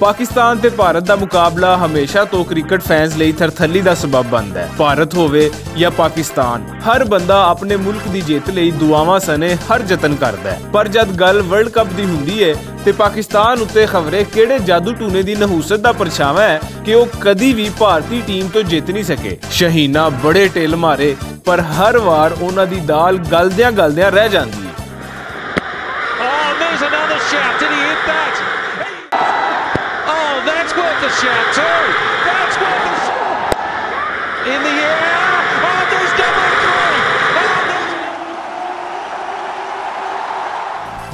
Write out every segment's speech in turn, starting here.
पाकिस्तान ते भारत का मुकाबला हमेशा तो क्रिकेट फैंस लिए थरथली का सबब बनता है। भारत होवे या पाकिस्तान, हर बंदा अपने मुल्क की जित लिए दुआवां सने हर जतन करता है। पर जब गल वर्ल्ड कप की हुंदी है ते पाकिस्तान उत्ते खबरे केड़े जादू टूने की नहूसत का परछावा है कि वह कदी भी भारतीय टीम तो जित नहीं सके। शहीना बड़े टिल मारे पर हर वार उन्हां दी दाल गलदियां गलदियां रह जाती है।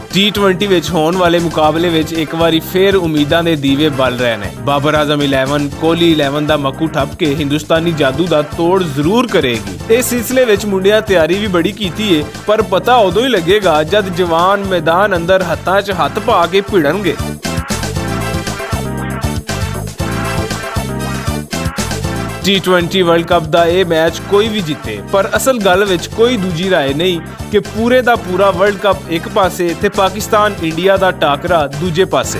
T20 विच होने वाले मुकाबले विच एक बारी फिर उम्मीदां दे दीवे बल रहे हैं। बाबर आजम 11, कोहली 11 दा मक्कू ठप के हिंदुस्तानी जादू दा तोड़ जरूर करेगी। इस सिलसिले विच मुंडियां तैयारी भी बड़ी कीती है, पर पता उदों ही लगेगा जद जवान मैदान अंदर हत्थां च हत्थ पा के भिड़नगे। T20 वर्ल्ड कप का यह मैच कोई भी जीते, पर असल गल विच कोई दूजी राय नहीं कि पूरे दा पूरा वर्ल्ड कप एक पासे ते पाकिस्तान इंडिया दा टाकरा दूजे पासे।